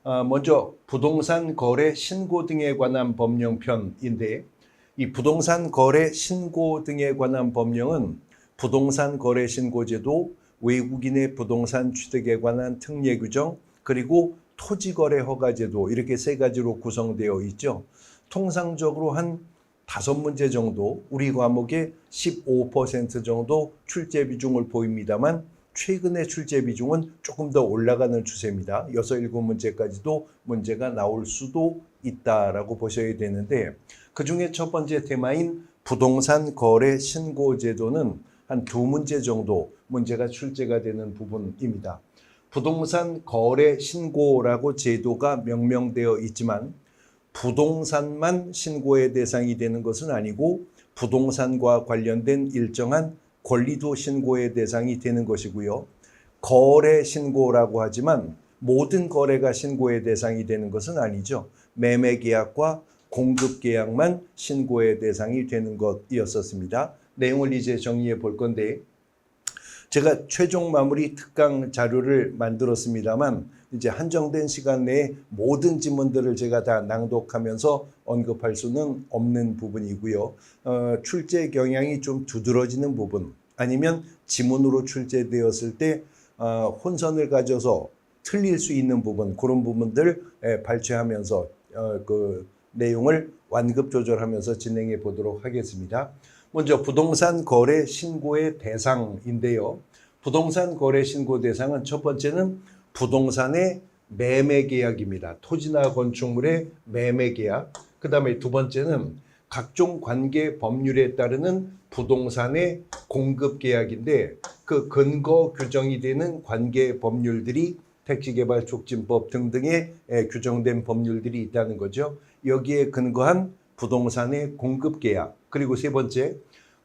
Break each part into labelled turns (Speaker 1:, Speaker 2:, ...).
Speaker 1: 먼저 부동산 거래 신고 등에 관한 법령편인데, 이 부동산 거래 신고 등에 관한 법령은 부동산 거래 신고제도, 외국인의 부동산 취득에 관한 특례 규정, 그리고 토지거래 허가제도, 이렇게 세 가지로 구성되어 있죠. 통상적으로 한 5문제 정도, 우리 과목의 15% 정도 출제 비중을 보입니다만, 최근의 출제 비중은 조금 더 올라가는 추세입니다. 6, 7문제까지도 문제가 나올 수도 있다라고 보셔야 되는데, 그중에 첫 번째 테마인 부동산 거래 신고 제도는 한 2문제 정도 문제가 출제가 되는 부분입니다. 부동산 거래 신고라고 제도가 명명되어 있지만 부동산만 신고의 대상이 되는 것은 아니고 부동산과 관련된 일정한 권리도 신고의 대상이 되는 것이고요. 거래 신고라고 하지만 모든 거래가 신고의 대상이 되는 것은 아니죠. 매매 계약과 공급 계약만 신고의 대상이 되는 것이었습니다. 내용을 이제 정리해 볼 건데, 제가 최종 마무리 특강 자료를 만들었습니다만 이제 한정된 시간 내에 모든 지문들을 제가 다 낭독하면서 언급할 수는 없는 부분이고요. 출제 경향이 좀 두드러지는 부분, 아니면 지문으로 출제되었을 때 혼선을 가져서 틀릴 수 있는 부분, 그런 부분들 발췌하면서 그 내용을 완급 조절하면서 진행해 보도록 하겠습니다. 먼저 부동산 거래 신고의 대상인데요. 부동산 거래 신고 대상은 첫 번째는 부동산의 매매 계약입니다. 토지나 건축물의 매매 계약. 그 다음에 두 번째는 각종 관계 법률에 따르는 부동산의 공급 계약인데, 그 근거 규정이 되는 관계 법률들이 택지개발촉진법 등등에 규정된 법률들이 있다는 거죠. 여기에 근거한 부동산의 공급 계약. 그리고 세 번째,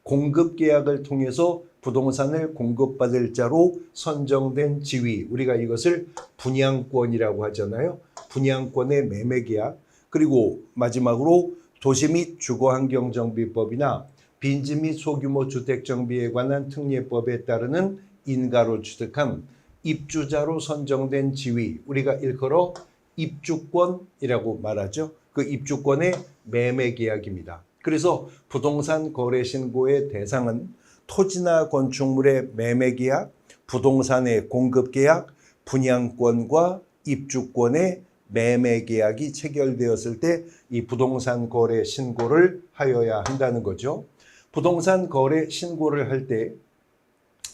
Speaker 1: 공급 계약을 통해서 부동산을 공급받을 자로 선정된 지위, 우리가 이것을 분양권이라고 하잖아요. 분양권의 매매 계약. 그리고 마지막으로 도시 및 주거환경정비법이나 빈지 및 소규모 주택정비에 관한 특례법에 따르는 인가로 취득한 입주자로 선정된 지위, 우리가 일컬어 입주권이라고 말하죠. 그 입주권의 매매 계약입니다. 그래서 부동산 거래 신고의 대상은 토지나 건축물의 매매 계약, 부동산의 공급 계약, 분양권과 입주권의 매매 계약이 체결되었을 때 이 부동산 거래 신고를 하여야 한다는 거죠. 부동산 거래 신고를 할 때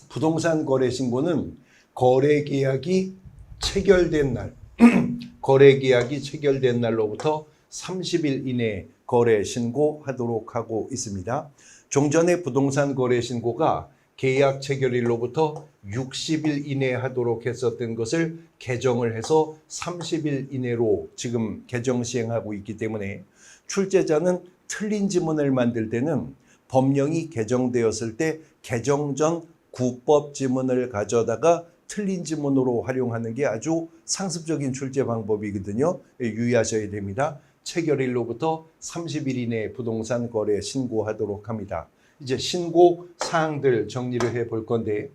Speaker 1: 부동산 거래 신고는 거래 계약이 체결된 날, 거래 계약이 체결된 날로부터 30일 이내에 거래 신고하도록 하고 있습니다. 종전의 부동산 거래 신고가 계약 체결일로부터 60일 이내에 하도록 했었던 것을 개정을 해서 30일 이내로 지금 개정 시행하고 있기 때문에 출제자는 틀린 지문을 만들 때는 법령이 개정되었을 때 개정 전 구법 지문을 가져다가 틀린 지문으로 활용하는 게 아주 상습적인 출제 방법이거든요. 유의하셔야 됩니다. 체결일로부터 30일 이내에 부동산 거래 신고하도록 합니다. 이제 신고 사항들 정리를 해 볼 건데,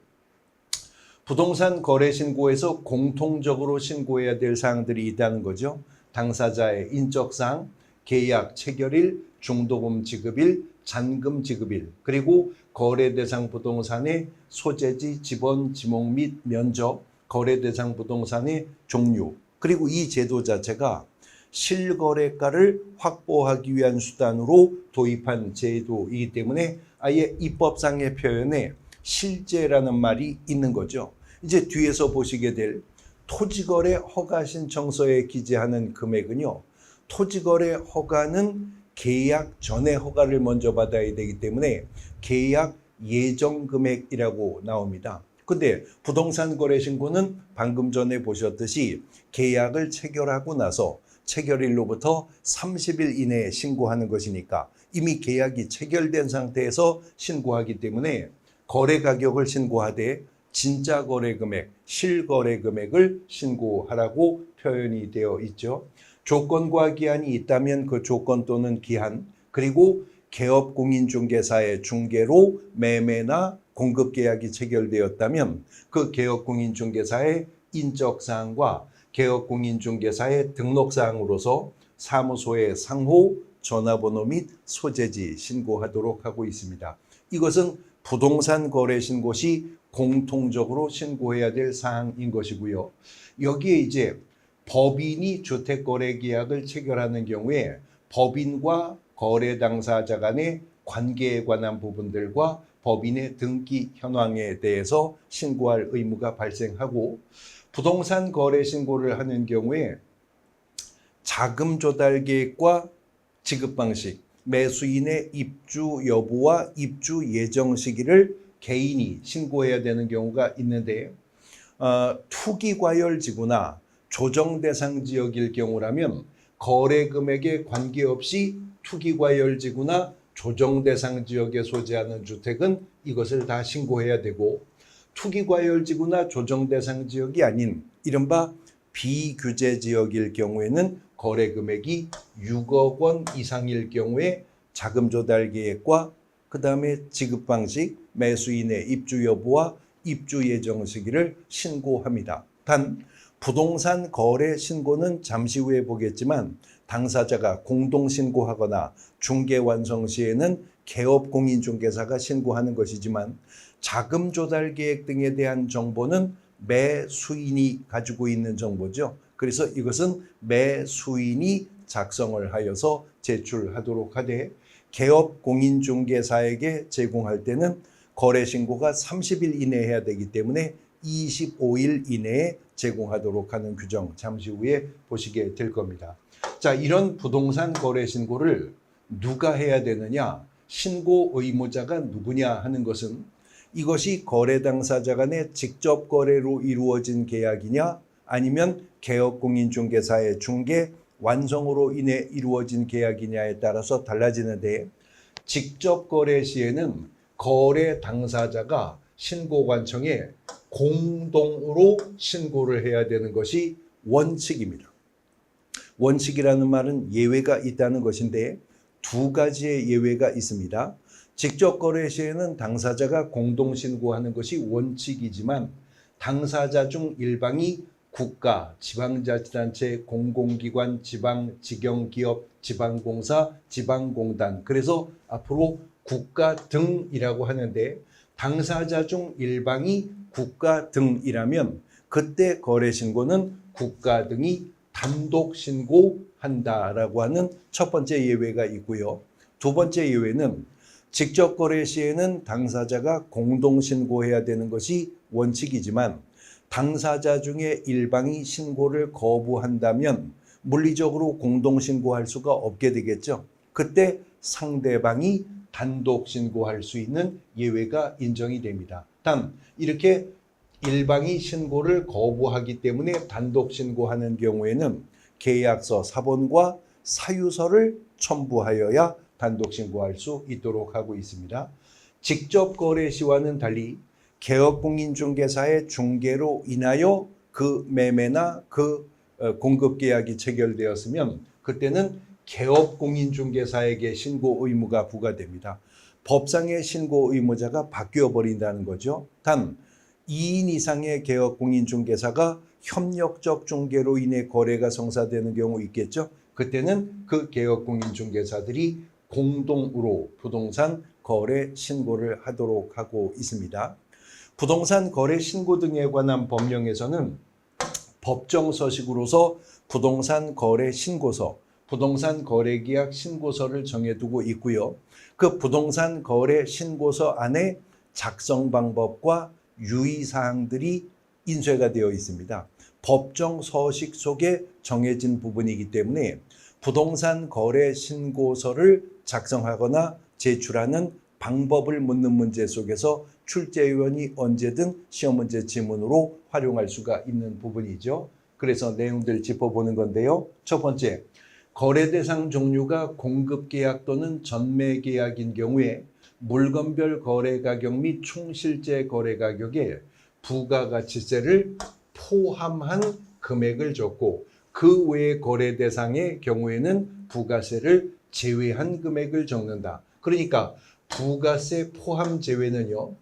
Speaker 1: 부동산 거래 신고에서 공통적으로 신고해야 될 사항들이 있다는 거죠. 당사자의 인적사항, 계약 체결일, 중도금 지급일, 잔금 지급일, 그리고 거래 대상 부동산의 소재지, 지번, 지목 및 면적, 거래 대상 부동산의 종류, 그리고 이 제도 자체가 실거래가를 확보하기 위한 수단으로 도입한 제도이기 때문에 아예 입법상의 표현에 실제라는 말이 있는 거죠. 이제 뒤에서 보시게 될 토지거래 허가 신청서에 기재하는 금액은요, 토지거래 허가는 계약 전에 허가를 먼저 받아야 되기 때문에 계약 예정 금액이라고 나옵니다. 근데 부동산 거래 신고는 방금 전에 보셨듯이 계약을 체결하고 나서 체결일로부터 30일 이내에 신고하는 것이니까 이미 계약이 체결된 상태에서 신고하기 때문에 거래 가격을 신고하되 진짜 거래 금액, 실거래 금액을 신고하라고 표현이 되어 있죠. 조건과 기한이 있다면 그 조건 또는 기한, 그리고 개업공인중개사의 중개로 매매나 공급계약이 체결되었다면 그 개업공인중개사의 인적사항과 개업공인중개사의 등록사항으로서 사무소에 상호, 전화번호 및 소재지 신고하도록 하고 있습니다. 이것은 부동산 거래 신고 시 공통적으로 신고해야 될 사항인 것이고요. 여기에 이제 법인이 주택거래계약을 체결하는 경우에 법인과 거래 당사자 간의 관계에 관한 부분들과 법인의 등기 현황에 대해서 신고할 의무가 발생하고, 부동산 거래 신고를 하는 경우에 자금 조달 계획과 지급 방식, 매수인의 입주 여부와 입주 예정 시기를 개인이 신고해야 되는 경우가 있는데, 투기 과열 지구나 조정 대상 지역일 경우라면 거래 금액에 관계없이 투기 과열 지구나 조정 대상 지역에 소재하는 주택은 이것을 다 신고해야 되고, 투기 과열 지구나 조정 대상 지역이 아닌 이른바 비규제 지역일 경우에는 거래 금액이 6억 원 이상일 경우에 자금 조달 계획과 그 다음에 지급 방식, 매수인의 입주 여부와 입주 예정 시기를 신고합니다. 단 부동산 거래 신고는 잠시 후에 보겠지만 당사자가 공동 신고하거나 중개 완성 시에는 개업공인중개사가 신고하는 것이지만, 자금 조달 계획 등에 대한 정보는 매수인이 가지고 있는 정보죠. 그래서 이것은 매수인이 작성을 하여서 제출하도록 하되, 개업공인중개사에게 제공할 때는 거래 신고가 30일 이내에 해야 되기 때문에 25일 이내에 제공하도록 하는 규정 잠시 후에 보시게 될 겁니다. 자, 이런 부동산 거래 신고를 누가 해야 되느냐, 신고 의무자가 누구냐 하는 것은 이것이 거래 당사자 간의 직접 거래로 이루어진 계약이냐 아니면 개업공인중개사의 중개 완성으로 인해 이루어진 계약이냐에 따라서 달라지는데, 직접 거래 시에는 거래 당사자가 신고관청에 공동으로 신고를 해야 되는 것이 원칙입니다. 원칙이라는 말은 예외가 있다는 것인데 두 가지의 예외가 있습니다. 직접 거래 시에는 당사자가 공동 신고하는 것이 원칙이지만, 당사자 중 일방이 국가, 지방자치단체, 공공기관, 지방, 직영기업, 지방공사, 지방공단, 그래서 앞으로 국가 등이라고 하는데, 당사자 중 일방이 국가 등이라면 그때 거래 신고는 국가 등이 단독 신고한다라고 하는 첫 번째 예외가 있고요. 두 번째 예외는 직접 거래 시에는 당사자가 공동 신고해야 되는 것이 원칙이지만, 당사자 중에 일방이 신고를 거부한다면 물리적으로 공동 신고할 수가 없게 되겠죠. 그때 상대방이 단독 신고할 수 있는 예외가 인정이 됩니다. 단 이렇게 일방이 신고를 거부하기 때문에 단독 신고하는 경우에는 계약서 사본과 사유서를 첨부하여야 단독 신고할 수 있도록 하고 있습니다. 직접 거래 시와는 달리 개업공인중개사의 중개로 인하여 그 매매나 그 공급 계약이 체결되었으면 그때는 개업공인중개사에게 신고 의무가 부과됩니다. 법상의 신고 의무자가 바뀌어 버린다는 거죠. 단 2인 이상의 개업공인중개사가 협력적 중개로 인해 거래가 성사되는 경우 있겠죠. 그때는 그 개업공인중개사들이 공동으로 부동산 거래 신고를 하도록 하고 있습니다. 부동산 거래 신고 등에 관한 법령에서는 법정 서식으로서 부동산 거래 신고서, 부동산 거래 계약 신고서를 정해두고 있고요. 그 부동산 거래 신고서 안에 작성 방법과 유의사항들이 인쇄가 되어 있습니다. 법정 서식 속에 정해진 부분이기 때문에 부동산 거래 신고서를 작성하거나 제출하는 방법을 묻는 문제 속에서 출제위원이 언제든 시험 문제 지문으로 활용할 수가 있는 부분이죠. 그래서 내용들 짚어보는 건데요. 첫 번째, 거래 대상 종류가 공급 계약 또는 전매 계약인 경우에 물건별 거래 가격 및 총실제 거래 가격에 부가가치세를 포함한 금액을 적고, 그 외의 거래 대상의 경우에는 부가세를 제외한 금액을 적는다. 그러니까 부가세 포함 제외는요,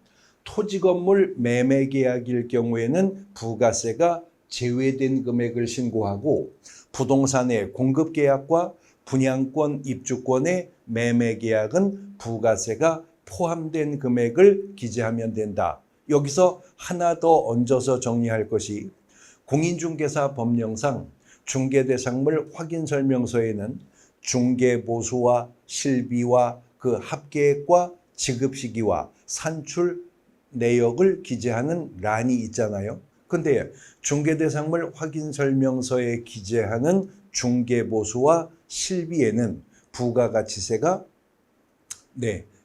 Speaker 1: 토지 건물 매매 계약일 경우에는 부가세가 제외된 금액을 신고하고 부동산의 공급계약과 분양권 입주권의 매매계약은 부가세가 포함된 금액을 기재하면 된다. 여기서 하나 더 얹어서 정리할 것이 공인중개사 법령상 중개대상물 확인설명서에는 중개보수와 실비와 그 합계액과 지급시기와 산출 내역을 기재하는 란이 있잖아요. 근데 중개대상물 확인설명서에 기재하는 중개보수와 실비에는 부가가치세가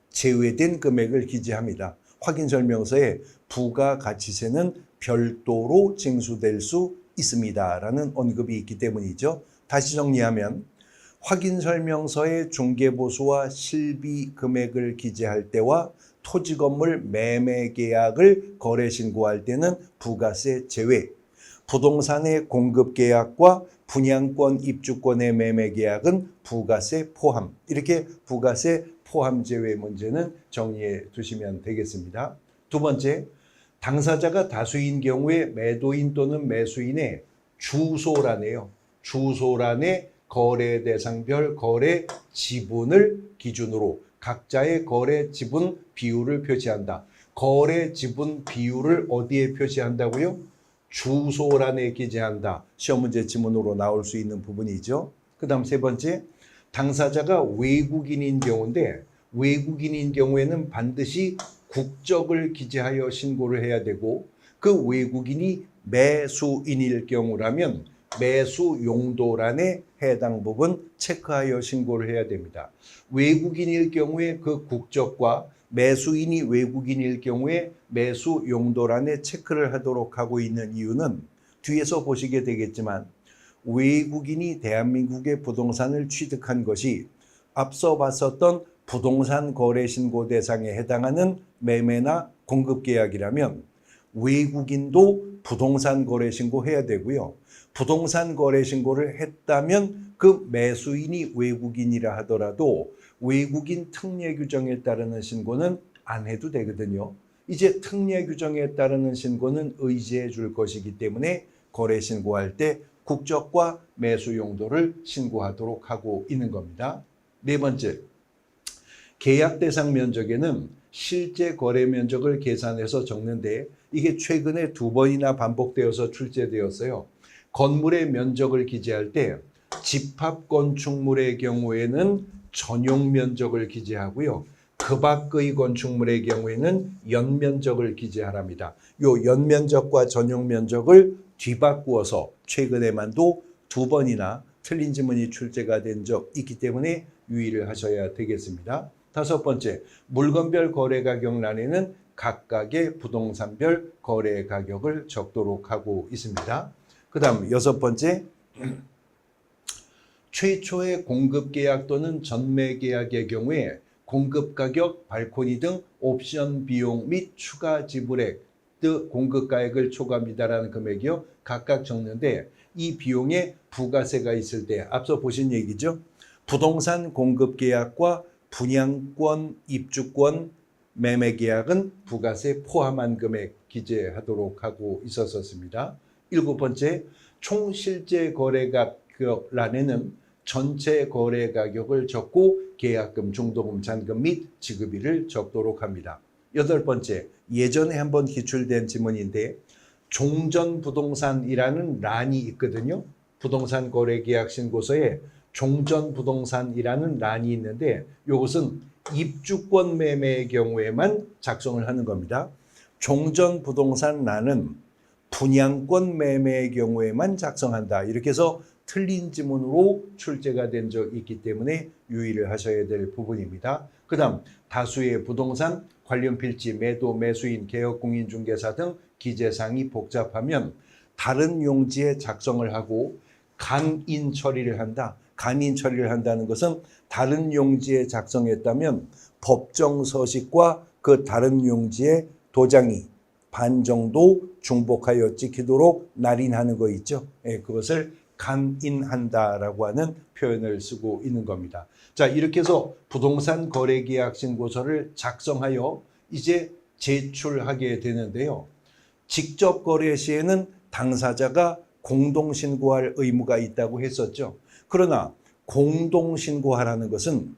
Speaker 1: 제외된 금액을 기재합니다. 확인설명서에 부가가치세는 별도로 징수될 수 있습니다. 라는 언급이 있기 때문이죠. 다시 정리하면 확인설명서에 중개보수와 실비 금액을 기재할 때와 토지건물 매매계약을 거래신고할 때는 부가세 제외, 부동산의 공급계약과 분양권 입주권의 매매계약은 부가세 포함. 이렇게 부가세 포함 제외 문제는 정리해 두시면 되겠습니다. 두 번째, 당사자가 다수인 경우에 매도인 또는 매수인의 주소란에요. 주소란에 거래 대상별 거래 지분을 기준으로 각자의 거래 지분 비율을 표시한다. 거래 지분 비율을 어디에 표시한다고요? 주소란에 기재한다. 시험 문제 지문으로 나올 수 있는 부분이죠. 그 다음 세 번째, 당사자가 외국인인 경우인데 외국인인 경우에는 반드시 국적을 기재하여 신고를 해야 되고 그 외국인이 매수인일 경우라면 매수 용도란에 해당 부분 체크하여 신고를 해야 됩니다. 외국인일 경우에 그 국적과 매수인이 외국인일 경우에 매수 용도란에 체크를 하도록 하고 있는 이유는 뒤에서 보시게 되겠지만 외국인이 대한민국의 부동산을 취득한 것이 앞서 봤었던 부동산 거래 신고 대상에 해당하는 매매나 공급 계약이라면 외국인도 부동산 거래 신고해야 되고요. 부동산 거래 신고를 했다면 그 매수인이 외국인이라 하더라도 외국인 특례 규정에 따르는 신고는 안 해도 되거든요. 이제 특례 규정에 따르는 신고는 의지해 줄 것이기 때문에 거래 신고할 때 국적과 매수 용도를 신고하도록 하고 있는 겁니다. 네 번째, 계약 대상 면적에는 실제 거래 면적을 계산해서 적는데 이게 최근에 2번이나 반복되어서 출제되었어요. 건물의 면적을 기재할 때 집합 건축물의 경우에는 전용 면적을 기재하고요. 그 밖의 건축물의 경우에는 연면적을 기재하랍니다. 요 연면적과 전용 면적을 뒤바꾸어서 최근에만도 2번이나 틀린 지문이 출제가 된 적 있기 때문에 유의를 하셔야 되겠습니다. 다섯 번째, 물건별 거래 가격란에는 각각의 부동산별 거래 가격을 적도록 하고 있습니다. 그 다음 여섯 번째, 최초의 공급 계약 또는 전매 계약의 경우에 공급 가격, 발코니 등 옵션 비용 및 추가 지불액, 공급 가액을 초과합니다라는 금액이요. 각각 적는데 이 비용에 부가세가 있을 때 앞서 보신 얘기죠. 부동산 공급 계약과 분양권, 입주권, 매매 계약은 부가세 포함한 금액 기재하도록 하고 있었습니다. 일곱 번째, 총 실제 거래 가격란에는 전체 거래 가격을 적고 계약금, 중도금, 잔금 및 지급일을 적도록 합니다. 여덟 번째, 예전에 한번 기출된 지문인데 종전부동산이라는 란이 있거든요. 부동산 거래 계약 신고서에 종전부동산이라는 란이 있는데 이것은 입주권 매매의 경우에만 작성을 하는 겁니다. 종전부동산 란은 분양권 매매의 경우에만 작성한다. 이렇게 해서 틀린 지문으로 출제가 된 적이 있기 때문에 유의를 하셔야 될 부분입니다. 그 다음 다수의 부동산, 관련 필지, 매도, 매수인, 개업공인중개사 등 기재사항이 복잡하면 다른 용지에 작성을 하고 간인 처리를 한다. 간인 처리를 한다는 것은 다른 용지에 작성했다면 법정 서식과 그 다른 용지에 도장이 반 정도 중복하여 찍히도록 날인하는 거 있죠. 그것을 간인한다라고 하는 표현을 쓰고 있는 겁니다. 자, 이렇게 해서 부동산 거래계약 신고서를 작성하여 이제 제출하게 되는데요. 직접 거래 시에는 당사자가 공동신고할 의무가 있다고 했었죠. 그러나 공동신고하라는 것은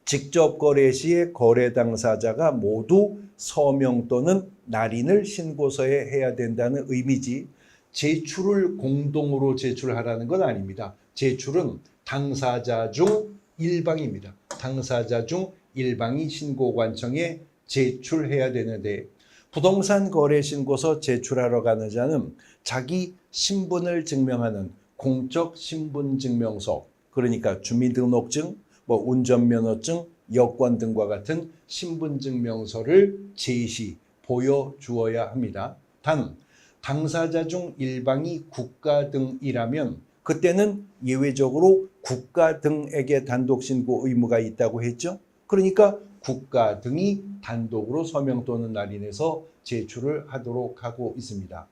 Speaker 1: 직접 거래 시에 거래 당사자가 모두 서명 또는 날인을 신고서에 해야 된다는 의미지, 제출을 공동으로 제출하라는 건 아닙니다. 제출은 당사자 중 일방입니다. 당사자 중 일방이 신고관청에 제출해야 되는데, 부동산 거래 신고서 제출하러 가는 자는 자기 신분을 증명하는 공적 신분증명서, 그러니까 주민등록증, 운전면허증, 여권 등과 같은 신분증명서를 제시, 보여주어야 합니다. 단, 당사자 중 일방이 국가 등이라면 그때는 예외적으로 국가 등에게 단독 신고 의무가 있다고 했죠. 그러니까 국가 등이 단독으로 서명 또는 날인해서 제출을 하도록 하고 있습니다.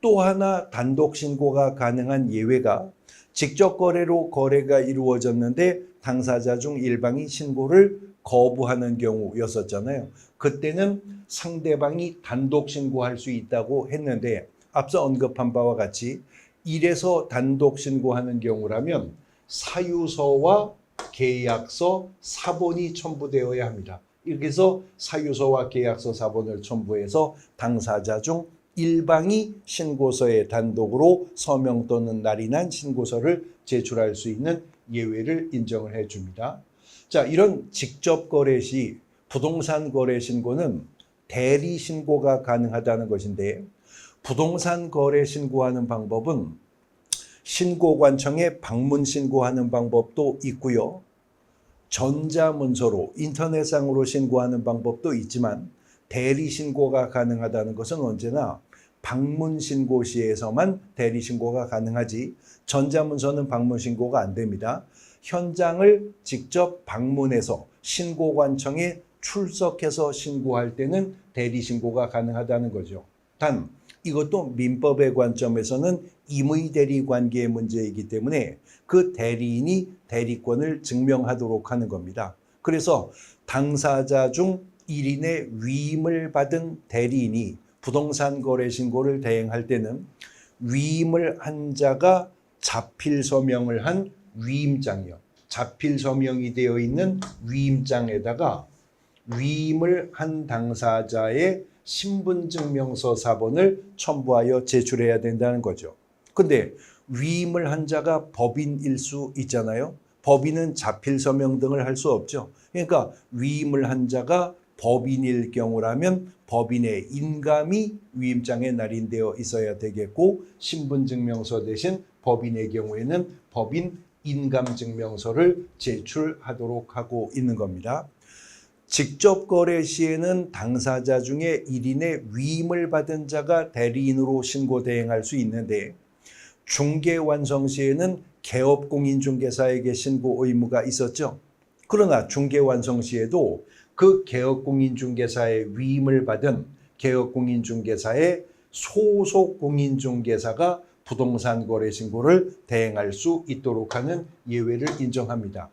Speaker 1: 또 하나 단독 신고가 가능한 예외가 직접 거래로 거래가 이루어졌는데 당사자 중 일방이 신고를 거부하는 경우였었잖아요. 그때는 상대방이 단독 신고할 수 있다고 했는데, 앞서 언급한 바와 같이 이래서 단독 신고하는 경우라면 사유서와 계약서, 사본이 첨부되어야 합니다. 이렇게 해서 사유서와 계약서, 사본을 첨부해서 당사자 중 일방이 신고서에 단독으로 서명 또는 날인한 신고서를 제출할 수 있는 예외를 인정을 해줍니다. 자, 이런 직접 거래 시 부동산 거래 신고는 대리 신고가 가능하다는 것인데, 부동산 거래 신고하는 방법은 신고관청에 방문 신고하는 방법도 있고요. 전자문서로 인터넷상으로 신고하는 방법도 있지만, 대리 신고가 가능하다는 것은 언제나 방문 신고 시에서만 대리 신고가 가능하지, 전자문서는 방문 신고가 안 됩니다. 현장을 직접 방문해서 신고관청에 출석해서 신고할 때는 대리 신고가 가능하다는 거죠. 단, 이것도 민법의 관점에서는 임의 대리 관계의 문제이기 때문에 그 대리인이 대리권을 증명하도록 하는 겁니다. 그래서 당사자 중 1인의 위임을 받은 대리인이 부동산 거래 신고를 대행할 때는 위임을 한 자가 자필 서명을 한 위임장이요, 자필 서명이 되어 있는 위임장에다가 위임을 한 당사자의 신분증명서 사본을 첨부하여 제출해야 된다는 거죠. 근데 위임을 한 자가 법인일 수 있잖아요. 법인은 자필 서명 등을 할 수 없죠. 그러니까 위임을 한 자가 법인일 경우라면 법인의 인감이 위임장에 날인되어 있어야 되겠고, 신분증명서 대신 법인의 경우에는 법인 인감증명서를 제출하도록 하고 있는 겁니다. 직접 거래 시에는 당사자 중에 1인의 위임을 받은 자가 대리인으로 신고 대행할 수 있는데, 중개 완성 시에는 개업공인중개사에게 신고 의무가 있었죠. 그러나 중개 완성 시에도 그 개업공인중개사의 위임을 받은 개업공인중개사의 소속 공인중개사가 부동산 거래 신고를 대행할 수 있도록 하는 예외를 인정합니다.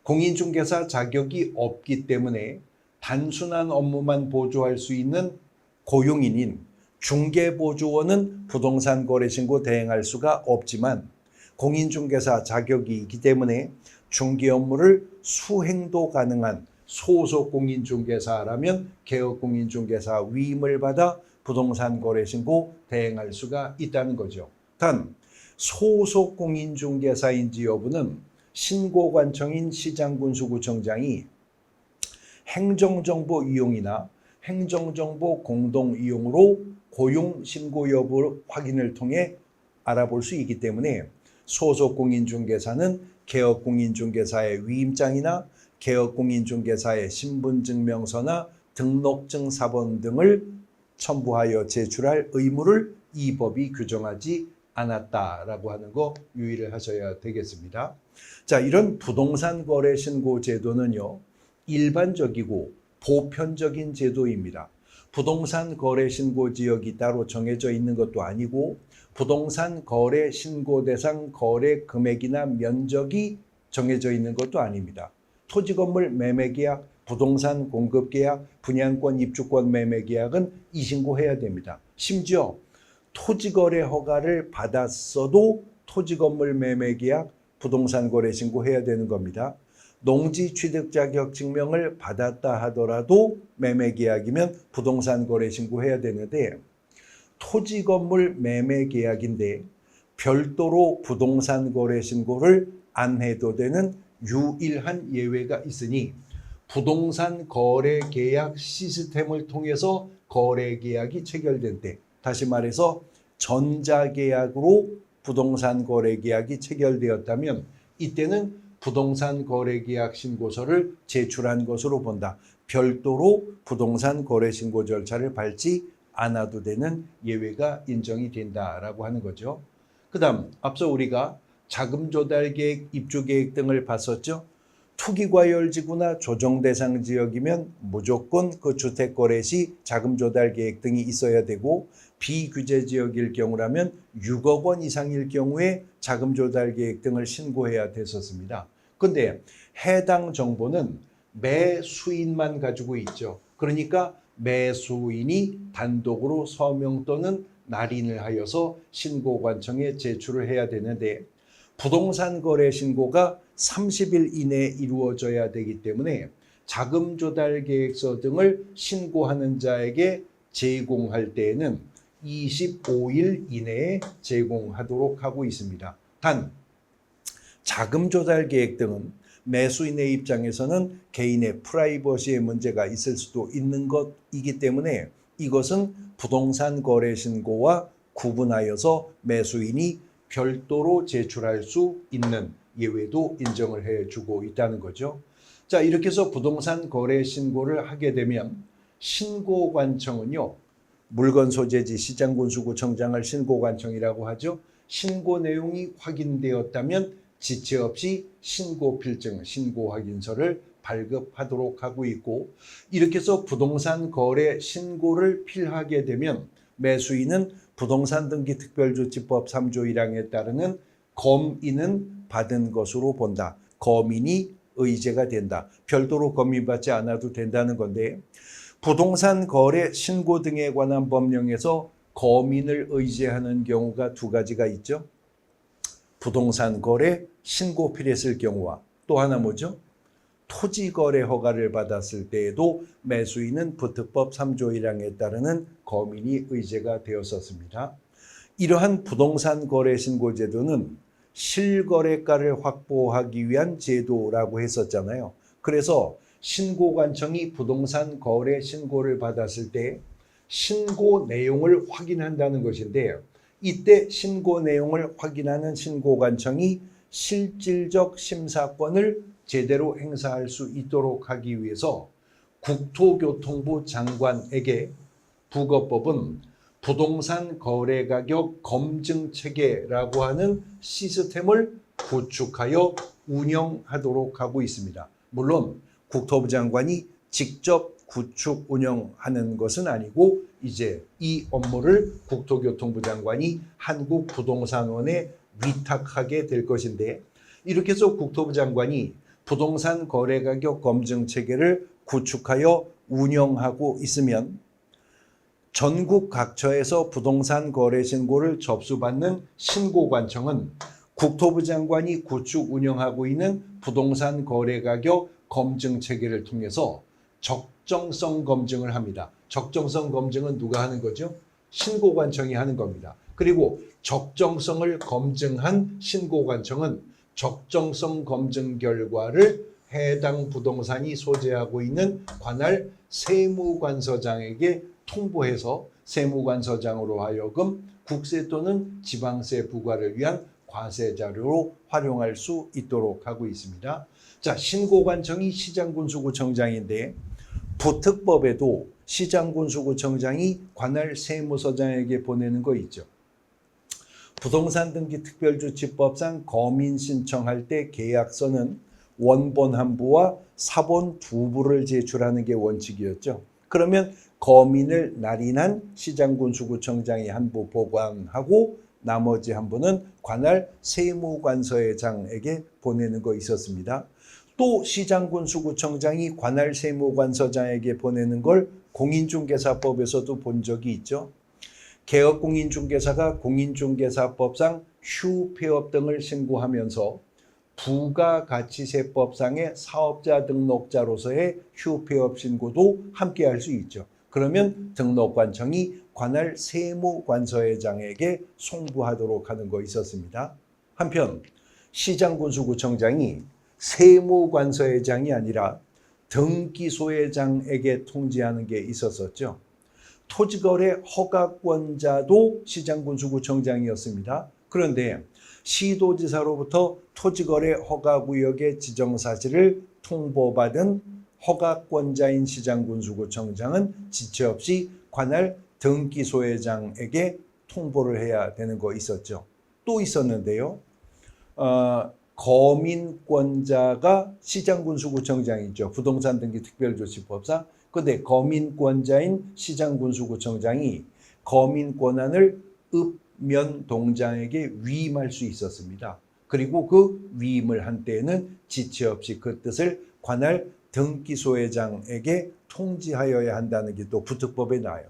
Speaker 1: 공인중개사 자격이 없기 때문에 단순한 업무만 보조할 수 있는 고용인인 중개보조원은 부동산 거래 신고 대행할 수가 없지만, 공인중개사 자격이 있기 때문에 중개 업무를 수행도 가능한 소속 공인중개사라면 개업공인중개사 위임을 받아 부동산 거래 신고 대행할 수가 있다는 거죠. 단, 소속 공인중개사인지 여부는 신고관청인 시장군수구청장이 행정정보 이용이나 행정정보 공동 이용으로 고용 신고 여부 확인을 통해 알아볼 수 있기 때문에, 소속 공인중개사는 개업공인중개사의 위임장이나 개업공인중개사의 신분증명서나 등록증 사본 등을 첨부하여 제출할 의무를 이 법이 규정하지 않았다라고 하는 거 유의를 하셔야 되겠습니다. 자, 이런 부동산 거래 신고 제도는요, 일반적이고 보편적인 제도입니다. 부동산 거래 신고 지역이 따로 정해져 있는 것도 아니고, 부동산 거래 신고 대상 거래 금액이나 면적이 정해져 있는 것도 아닙니다. 토지 건물 매매 계약, 부동산 공급 계약, 분양권 입주권 매매 계약은 이신고해야 됩니다. 심지어 토지거래 허가를 받았어도 토지건물 매매계약, 부동산거래 신고해야 되는 겁니다. 농지취득자격증명을 받았다 하더라도 매매계약이면 부동산거래 신고해야 되는데 토지건물 매매계약인데 별도로 부동산거래 신고를 안 해도 되는 유일한 예외가 있으니 부동산거래계약 시스템을 통해서 거래계약이 체결될 때, 다시 말해서 전자계약으로 부동산거래계약이 체결되었다면 이때는 부동산거래계약 신고서를 제출한 것으로 본다. 별도로 부동산거래신고 절차를 밟지 않아도 되는 예외가 인정이 된다라고 하는 거죠. 그 다음 앞서 우리가 자금조달계획, 입주계획 등을 봤었죠. 투기과열지구나 조정대상 지역이면 무조건 그 주택거래 시 자금조달계획 등이 있어야 되고 비규제지역일 경우라면 6억 원 이상일 경우에 자금조달계획 등을 신고해야 됐었습니다. 그런데 해당 정보는 매수인만 가지고 있죠. 그러니까 매수인이 단독으로 서명 또는 날인을 하여서 신고관청에 제출을 해야 되는데 부동산 거래 신고가 30일 이내에 이루어져야 되기 때문에 자금조달계획서 등을 신고하는 자에게 제공할 때에는 25일 이내에 제공하도록 하고 있습니다. 단 자금조달계획 등은 매수인의 입장에서는 개인의 프라이버시에 문제가 있을 수도 있는 것이기 때문에 이것은 부동산 거래 신고와 구분하여서 매수인이 별도로 제출할 수 있는 예외도 인정을 해주고 있다는 거죠. 자, 이렇게 해서 부동산 거래 신고를 하게 되면 신고관청은요, 물건 소재지 시장군수구청장을 신고관청이라고 하죠. 신고 내용이 확인되었다면 지체 없이 신고필증, 신고확인서를 발급하도록 하고 있고, 이렇게 해서 부동산 거래 신고를 필하게 되면 매수인은 부동산등기특별조치법 3조 1항에 따르는 검인은 받은 것으로 본다. 검인이 의제가 된다. 별도로 검인받지 않아도 된다는 건데 부동산 거래 신고 등에 관한 법령에서 검인을 의제하는 경우가 두 가지가 있죠. 부동산 거래 신고 필했을 경우와 또 하나 뭐죠? 토지 거래 허가를 받았을 때에도 매수인은 부특법 3조 1항에 따르는 검인이 의제가 되었었습니다. 이러한 부동산 거래 신고 제도는 실거래가를 확보하기 위한 제도라고 했었잖아요. 그래서 신고관청이 부동산 거래 신고를 받았을 때 신고 내용을 확인한다는 것인데 이때 신고 내용을 확인하는 신고관청이 실질적 심사권을 제대로 행사할 수 있도록 하기 위해서 국토교통부 장관에게 부거법은 부동산 거래 가격 검증 체계라고 하는 시스템을 구축하여 운영하도록 하고 있습니다. 물론 국토부 장관이 직접 구축 운영하는 것은 아니고 이제 이 업무를 국토교통부 장관이 한국부동산원에 위탁하게 될 것인데 이렇게 해서 국토부 장관이 부동산 거래 가격 검증 체계를 구축하여 운영하고 있으면 전국 각처에서 부동산 거래 신고를 접수받는 신고관청은 국토부 장관이 구축 운영하고 있는 부동산 거래 가격 검증 체계를 통해서 적정성 검증을 합니다. 적정성 검증은 누가 하는 거죠? 신고관청이 하는 겁니다. 그리고 적정성을 검증한 신고관청은 적정성 검증 결과를 해당 부동산이 소재하고 있는 관할 세무관서장에게 통보해서 세무관서장으로 하여금 국세 또는 지방세 부과를 위한 과세 자료로 활용할 수 있도록 하고 있습니다. 자, 신고관청이 시장군수구청장인데 부특법에도 시장군수구청장이 관할 세무서장에게 보내는 거 있죠. 부동산등기특별조치법상 검인 신청할 때 계약서는 원본 한 부와 사본 두 부를 제출하는 게 원칙이었죠. 그러면 검인을 날인한 시장군수구청장이 한 부 보관하고 나머지 한 부는 관할 세무관서장에게 보내는 거 있었습니다. 또 시장군수구청장이 관할 세무관서장에게 보내는 걸 공인중개사법에서도 본 적이 있죠. 개업공인중개사가 공인중개사법상 휴폐업 등을 신고하면서 부가가치세법상의 사업자 등록자로서의 휴폐업 신고도 함께 할 수 있죠. 그러면 등록관청이 관할 세무관서회장에게 송부하도록 하는 거 있었습니다. 한편 시장군수구청장이 세무관서회장이 아니라 등기소회장에게 통지하는 게 있었었죠. 토지거래 허가권자도 시장군수구청장이었습니다. 그런데 시도지사로부터 토지거래 허가구역의 지정사실을 통보받은 허가권자인 시장군수구청장은 지체 없이 관할 등기소회장에게 통보를 해야 되는 거 있었죠. 또 있었는데요. 거민권자가 시장군수구청장이죠. 부동산 등기 특별조치법상. 그런데 거민권자인 시장군수구청장이 거민 권한을 읍면동장에게 위임할 수 있었습니다. 그리고 그 위임을 한 때에는 지체 없이 그 뜻을 관할 등기소회장에게 통지하여야 한다는 게 또 부특법에 나와요.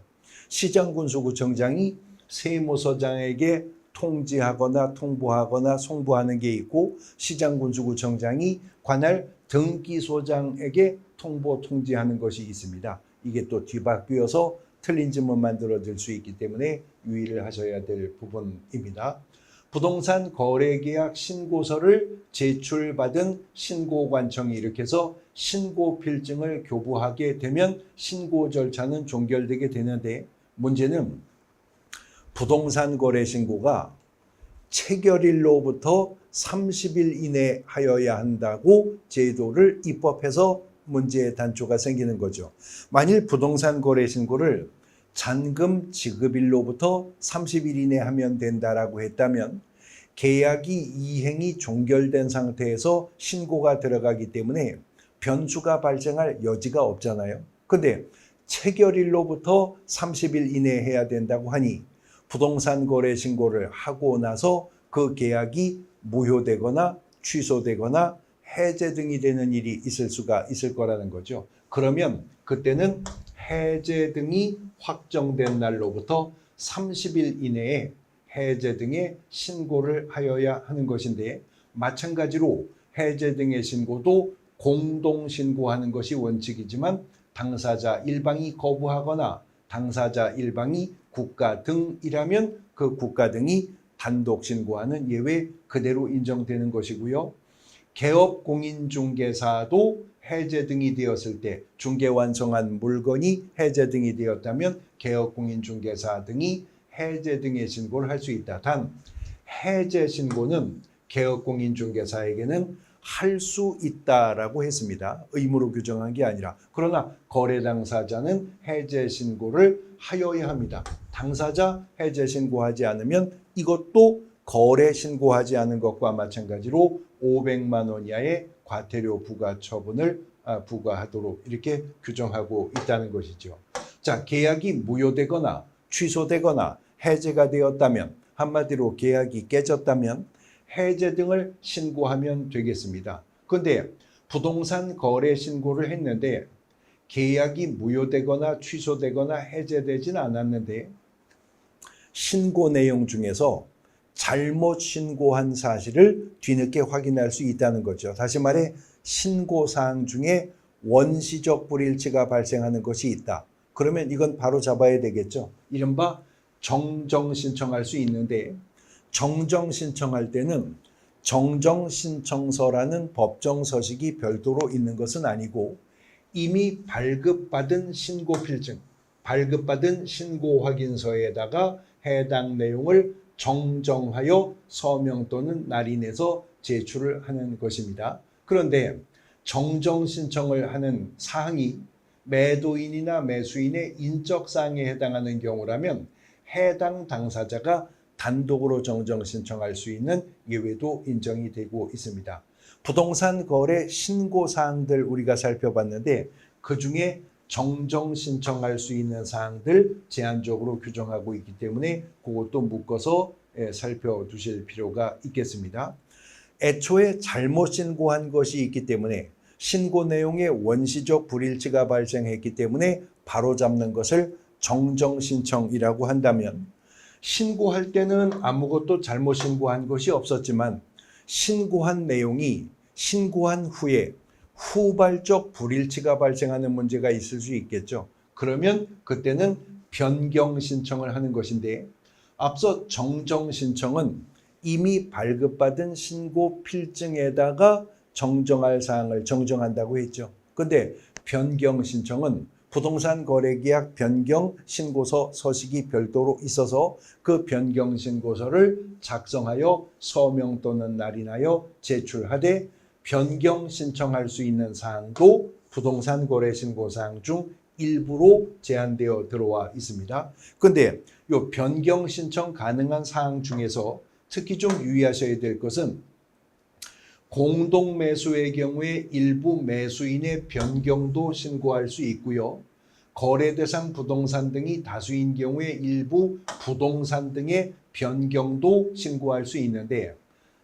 Speaker 1: 시장군수구청장이 세무서장에게 통지하거나 통보하거나 송부하는 게 있고 시장군수구청장이 관할 등기소장에게 통보 통지하는 것이 있습니다. 이게 또 뒤바뀌어서 틀린 질문 만들어질 수 있기 때문에 유의를 하셔야 될 부분입니다. 부동산 거래계약 신고서를 제출받은 신고관청이 이렇게 해서 신고필증을 교부하게 되면 신고 절차는 종결되게 되는데 문제는 부동산 거래 신고가 체결일로부터 30일 이내 하여야 한다고 제도를 입법해서 문제의 단초가 생기는 거죠. 만일 부동산 거래 신고를 잔금 지급일로부터 30일 이내 하면 된다라고 했다면 계약이 이행이 종결된 상태에서 신고가 들어가기 때문에 변수가 발생할 여지가 없잖아요. 근데 체결일로부터 30일 이내에 해야 된다고 하니 부동산 거래 신고를 하고 나서 그 계약이 무효되거나 취소되거나 해제 등이 되는 일이 있을 수가 있을 거라는 거죠. 그러면 그때는 해제 등이 확정된 날로부터 30일 이내에 해제 등의 신고를 하여야 하는 것인데 마찬가지로 해제 등의 신고도 공동 신고하는 것이 원칙이지만 당사자 일방이 거부하거나 당사자 일방이 국가 등이라면 그 국가 등이 단독 신고하는 예외 그대로 인정되는 것이고요. 개업공인중개사도 해제 등이 되었을 때 중개 완성한 물건이 해제 등이 되었다면 개업공인중개사 등이 해제 등의 신고를 할 수 있다. 단 해제 신고는 개업공인중개사에게는 할 수 있다라고 했습니다. 의무로 규정한 게 아니라. 그러나 거래 당사자는 해제 신고를 하여야 합니다. 당사자 해제 신고하지 않으면 이것도 거래 신고하지 않은 것과 마찬가지로 500만 원 이하의 과태료 부과 처분을 부과하도록 이렇게 규정하고 있다는 것이죠. 자, 계약이 무효되거나 취소되거나 해제가 되었다면 한마디로 계약이 깨졌다면 해제 등을 신고하면 되겠습니다. 그런데 부동산 거래 신고를 했는데 계약이 무효되거나 취소되거나 해제되진 않았는데 신고 내용 중에서 잘못 신고한 사실을 뒤늦게 확인할 수 있다는 거죠. 다시 말해 신고사항 중에 원시적 불일치가 발생하는 것이 있다. 그러면 이건 바로 잡아야 되겠죠. 이른바 정정 신청할 수 있는데 정정 신청할 때는 정정 신청서라는 법정 서식이 별도로 있는 것은 아니고 이미 발급받은 신고필증, 발급받은 신고 확인서에다가 해당 내용을 정정하여 서명 또는 날인해서 제출을 하는 것입니다. 그런데 정정 신청을 하는 사항이 매도인이나 매수인의 인적사항에 해당하는 경우라면 해당 당사자가 단독으로 정정 신청할 수 있는 예외도 인정이 되고 있습니다. 부동산 거래 신고 사항들 우리가 살펴봤는데 그중에 정정 신청할 수 있는 사항들 제한적으로 규정하고 있기 때문에 그것도 묶어서 살펴두실 필요가 있겠습니다. 애초에 잘못 신고한 것이 있기 때문에 신고 내용에 원시적 불일치가 발생했기 때문에 바로잡는 것을 정정 신청이라고 한다면 신고할 때는 아무것도 잘못 신고한 것이 없었지만 신고한 내용이 신고한 후에 후발적 불일치가 발생하는 문제가 있을 수 있겠죠. 그러면 그때는 변경 신청을 하는 것인데, 앞서 정정 신청은 이미 발급받은 신고 필증에다가 정정할 사항을 정정한다고 했죠. 근데 변경 신청은 부동산 거래계약 변경 신고서 서식이 별도로 있어서 그 변경 신고서를 작성하여 서명 또는 날인하여 제출하되, 변경 신청할 수 있는 사항도 부동산 거래 신고 사항 중 일부로 제한되어 들어와 있습니다. 근데 이 변경 신청 가능한 사항 중에서 특히 좀 유의하셔야 될 것은, 공동 매수의 경우에 일부 매수인의 변경도 신고할 수 있고요. 거래 대상 부동산 등이 다수인 경우에 일부 부동산 등의 변경도 신고할 수 있는데,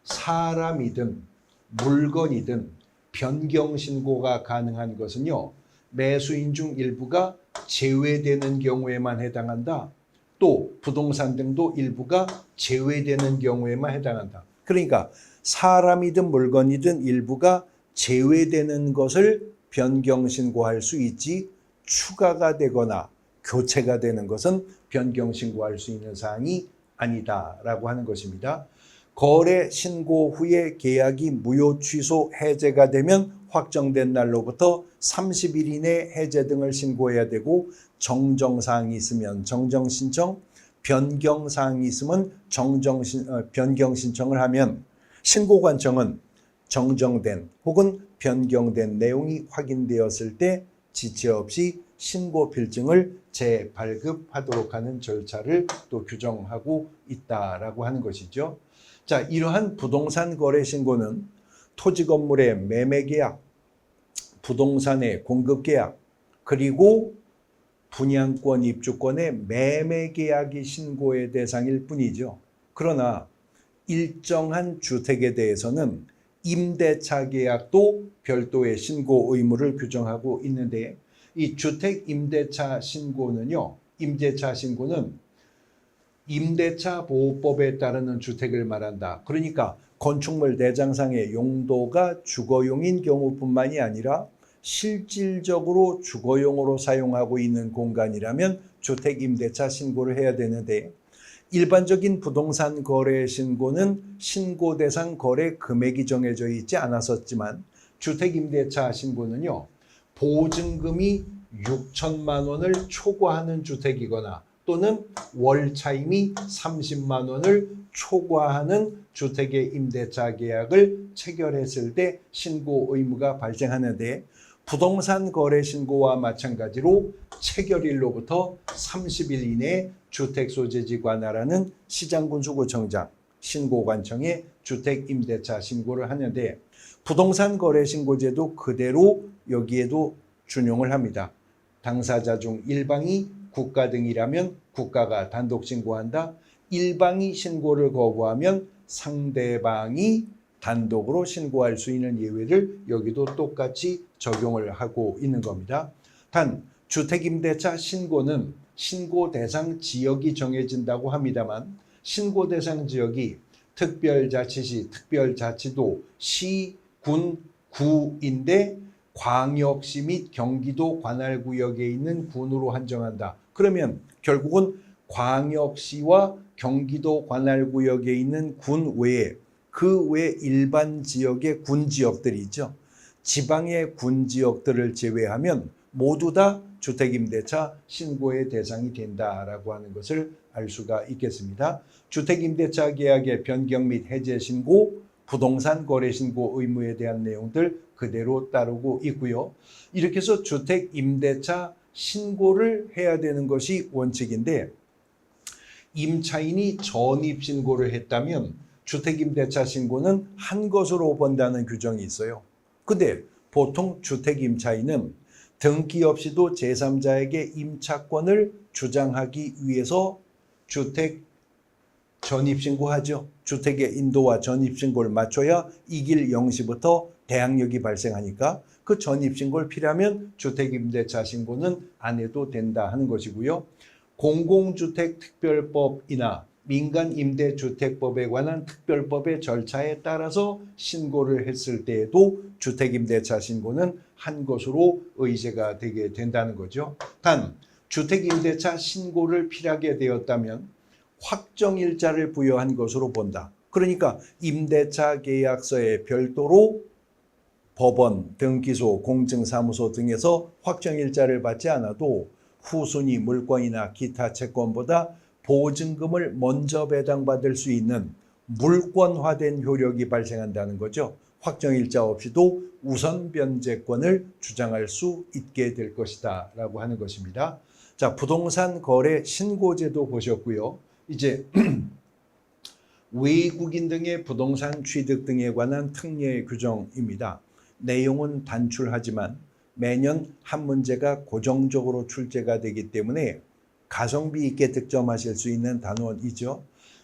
Speaker 1: 사람이든 물건이든 변경 신고가 가능한 것은요, 매수인 중 일부가 제외되는 경우에만 해당한다. 또 부동산 등도 일부가 제외되는 경우에만 해당한다. 그러니까 사람이든 물건이든 일부가 제외되는 것을 변경 신고할 수 있지, 추가가 되거나 교체가 되는 것은 변경 신고할 수 있는 사항이 아니다라고 하는 것입니다. 거래 신고 후에 계약이 무효 취소 해제가 되면 확정된 날로부터 30일 이내 해제 등을 신고해야 되고, 정정사항이 있으면 정정신청, 변경사항이 있으면 변경신청을 하면 신고관청은 정정된 혹은 변경된 내용이 확인되었을 때 지체 없이 신고필증을 재발급하도록 하는 절차를 또 규정하고 있다라고 하는 것이죠. 자, 이러한 부동산 거래 신고는 토지 건물의 매매 계약, 부동산의 공급 계약, 그리고 분양권 입주권의 매매 계약이 신고의 대상일 뿐이죠. 그러나 일정한 주택에 대해서는 임대차 계약도 별도의 신고 의무를 규정하고 있는데, 이 주택 임대차 신고는요, 임대차 신고는 임대차 보호법에 따르는 주택을 말한다. 그러니까 건축물 대장상의 용도가 주거용인 경우뿐만이 아니라 실질적으로 주거용으로 사용하고 있는 공간이라면 주택 임대차 신고를 해야 되는데, 일반적인 부동산 거래 신고는 신고 대상 거래 금액이 정해져 있지 않았었지만, 주택 임대차 신고는요, 보증금이 6천만 원을 초과하는 주택이거나 또는 월 차임이 30만 원을 초과하는 주택의 임대차 계약을 체결했을 때 신고 의무가 발생하는데, 부동산 거래 신고와 마찬가지로 체결일로부터 30일 이내에 주택소재지 관할하는 시장군수구청장, 신고관청에 주택 임대차 신고를 하는데, 부동산 거래 신고제도 그대로 여기에도 준용을 합니다. 당사자 중 일방이 국가 등이라면 국가가 단독 신고한다. 일방이 신고를 거부하면 상대방이 단독으로 신고할 수 있는 예외를 여기도 똑같이 적용을 하고 있는 겁니다. 단 주택임대차 신고는 신고 대상 지역이 정해진다고 합니다만, 신고 대상 지역이 특별자치시, 특별자치도, 시, 군, 구인데 광역시 및 경기도 관할구역에 있는 군으로 한정한다. 그러면 결국은 광역시와 경기도 관할구역에 있는 군 외에 그 외 일반 지역의 군 지역들이 있죠. 지방의 군 지역들을 제외하면 모두 다 주택임대차 신고의 대상이 된다라고 하는 것을 알 수가 있겠습니다. 주택임대차 계약의 변경 및 해제 신고, 부동산 거래 신고 의무에 대한 내용들 그대로 따르고 있고요. 이렇게 해서 주택임대차 신고를 해야 되는 것이 원칙인데, 임차인이 전입신고를 했다면 주택임대차 신고는 한 것으로 본다는 규정이 있어요. 근데 보통 주택임차인은 등기 없이도 제3자에게 임차권을 주장하기 위해서 주택 전입신고하죠. 주택의 인도와 전입신고를 맞춰야 이길 0시부터 대항력이 발생하니까 그 전입신고를 필요하면 주택임대차 신고는 안 해도 된다 하는 것이고요. 공공주택특별법이나 민간임대주택법에 관한 특별법의 절차에 따라서 신고를 했을 때에도 주택임대차 신고는 한 것으로 의제가 되게 된다는 거죠. 단 주택임대차 신고를 필요하게 되었다면 확정일자를 부여한 것으로 본다. 그러니까 임대차 계약서에 별도로 법원, 등기소, 공증사무소 등에서 확정일자를 받지 않아도 후순위 물권이나 기타 채권보다 보증금을 먼저 배당받을 수 있는 물권화된 효력이 발생한다는 거죠. 확정일자 없이도 우선 변제권을 주장할 수 있게 될 것이다 라고 하는 것입니다. 자, 부동산 거래 신고제도 보셨고요. 이제 외국인 등의 부동산 취득 등에 관한 특례 규정입니다. 내용은 단출하지만 매년 한 문제가 고정적으로 출제가 되기 때문에 가성비 있게 득점하실 수 있는 단원이죠.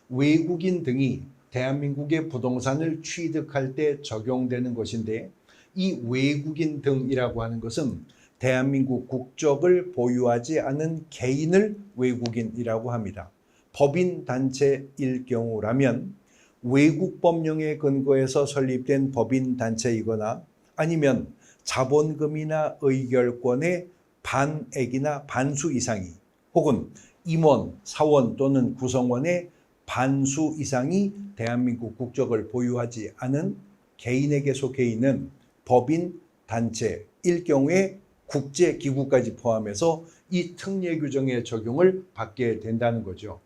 Speaker 1: 외국인 등이 대한민국의 부동산을 취득할 때 적용되는 것인데 이 외국인 등이라고 하는 것은 대한민국 국적을 보유하지 않은 개인을 외국인이라고 합니다. 법인 단체일 경우라면 외국 법령에 근거해서 설립된 법인 단체이거나 아니면 자본금이나 의결권의 반액이나 반수 이상이 혹은 임원, 사원 또는 구성원의 반수 이상이 대한민국 국적을 보유하지 않은 개인에게 속해 있는 법인 단체일 경우에 국제기구까지 포함해서 이 특례 규정의 적용을 받게 된다는 거죠.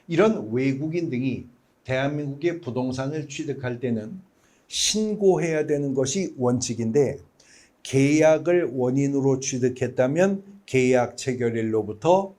Speaker 1: 이런 외국인 등이 대한민국의 부동산을 취득할 때는 신고해야 되는 것이 원칙인데 계약을 원인으로 취득했다면 계약 체결일로부터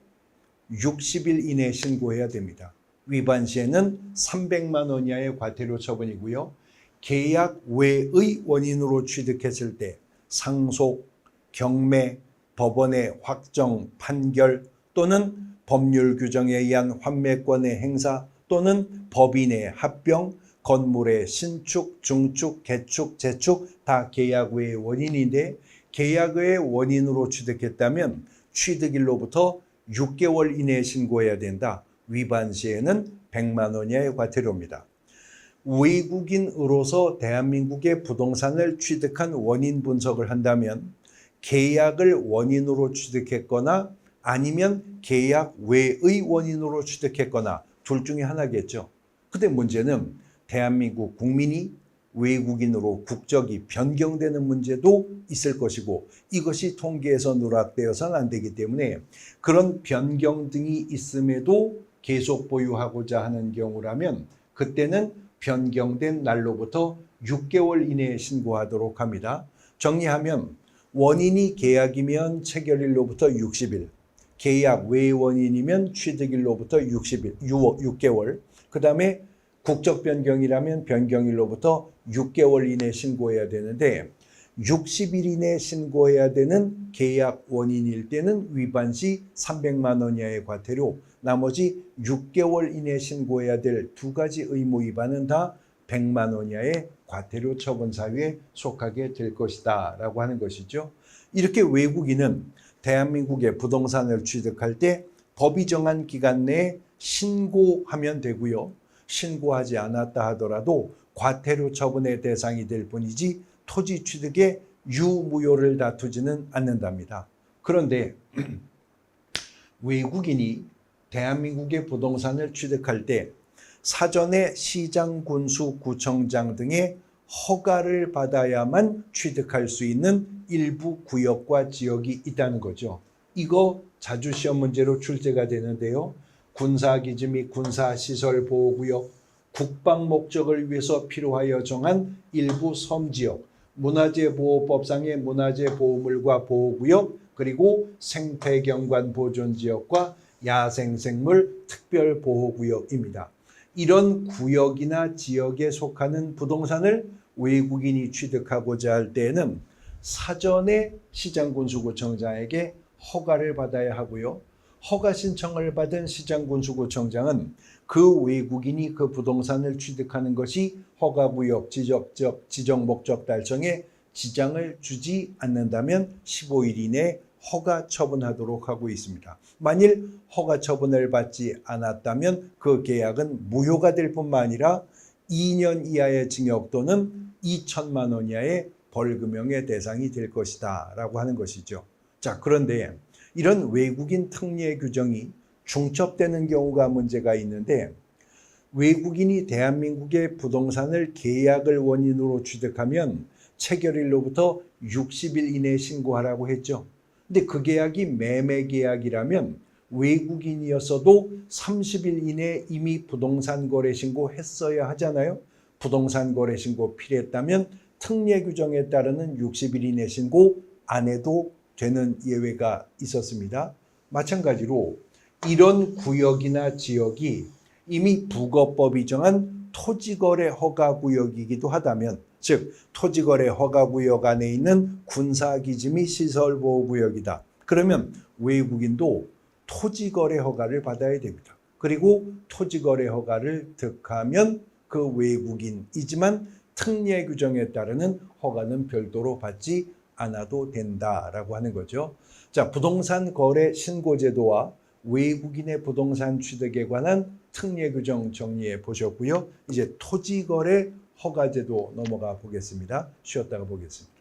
Speaker 1: 60일 이내 신고해야 됩니다. 위반 시에는 300만 원 이하의 과태료 처분이고요. 계약 외의 원인으로 취득했을 때 상속, 경매, 법원의 확정, 판결 또는 법률 규정에 의한 환매권의 행사 또는 법인의 합병, 건물의 신축, 중축, 개축, 재축 다 계약 외의 원인인데 계약 외의 원인으로 취득했다면 취득일로부터 6개월 이내에 신고해야 된다. 위반 시에는 100만 원 이하의 과태료입니다. 외국인으로서 대한민국의 부동산을 취득한 원인 분석을 한다면 계약을 원인으로 취득했거나 아니면 계약 외의 원인으로 취득했거나 둘 중에 하나겠죠. 근데 문제는 대한민국 국민이 외국인으로 국적이 변경되는 문제도 있을 것이고 이것이 통계에서 누락되어서는 안 되기 때문에 그런 변경 등이 있음에도 계속 보유하고자 하는 경우라면 그때는 변경된 날로부터 6개월 이내에 신고하도록 합니다. 정리하면 원인이 계약이면 체결일로부터 60일, 계약 외 원인이면 취득일로부터 6개월, 그 다음에 국적 변경이라면 변경일로부터 6개월 이내 신고해야 되는데 60일 이내 신고해야 되는 계약 원인일 때는 위반 시 300만 원 이하의 과태료, 나머지 6개월 이내 신고해야 될 두 가지 의무 위반은 다 100만 원 이하의 과태료 처분 사유에 속하게 될 것이다 라고 하는 것이죠. 이렇게 외국인은 대한민국의 부동산을 취득할 때 법이 정한 기간 내에 신고하면 되고요. 신고하지 않았다 하더라도 과태료 처분의 대상이 될 뿐이지 토지 취득의 유무효를 다투지는 않는답니다. 그런데 외국인이 대한민국의 부동산을 취득할 때 사전에 시장, 군수, 구청장 등의 허가를 받아야만 취득할 수 있는 일부 구역과 지역이 있다는 거죠. 이거 자주 시험 문제로 출제가 되는데요. 군사기지 및 군사시설보호구역, 국방 목적을 위해서 필요하여 정한 일부 섬지역, 문화재보호법상의 문화재보호물과 보호구역, 그리고 생태경관 보존지역과 야생생물 특별보호구역입니다. 이런 구역이나 지역에 속하는 부동산을 외국인이 취득하고자 할 때에는 사전에 시장군수구청장에게 허가를 받아야 하고요. 허가 신청을 받은 시장군수구청장은 그 외국인이 그 부동산을 취득하는 것이 허가구역 지정목적 달성에 지장을 주지 않는다면 15일 이내 허가 처분하도록 하고 있습니다. 만일 허가 처분을 받지 않았다면 그 계약은 무효가 될 뿐만 아니라 2년 이하의 징역 또는 2천만 원 이하의 벌금형의 대상이 될 것이다 라고 하는 것이죠. 자, 그런데 이런 외국인 특례 규정이 중첩되는 경우가 문제가 있는데, 외국인이 대한민국의 부동산을 계약을 원인으로 취득하면 체결일로부터 60일 이내에 신고하라고 했죠. 근데 그 계약이 매매 계약이라면 외국인이었어도 30일 이내에 이미 부동산 거래 신고했어야 하잖아요. 부동산 거래 신고 필요했다면 특례 규정에 따르는 60일 이내 신고 안 해도 되는 예외가 있었습니다. 마찬가지로 이런 구역이나 지역이 이미 부거법이 정한 토지거래 허가구역이기도 하다면, 즉 토지거래 허가구역 안에 있는 군사기지 및 시설보호구역이다. 그러면 외국인도 토지거래 허가를 받아야 됩니다. 그리고 토지거래 허가를 득하면 그 외국인이지만 특례 규정에 따르는 허가는 별도로 받지 않아도 된다라고 하는 거죠. 자, 부동산 거래 신고제도와 외국인의 부동산 취득에 관한 특례 규정 정리해 보셨고요. 이제 토지거래 허가제도 넘어가 보겠습니다. 쉬었다가 보겠습니다.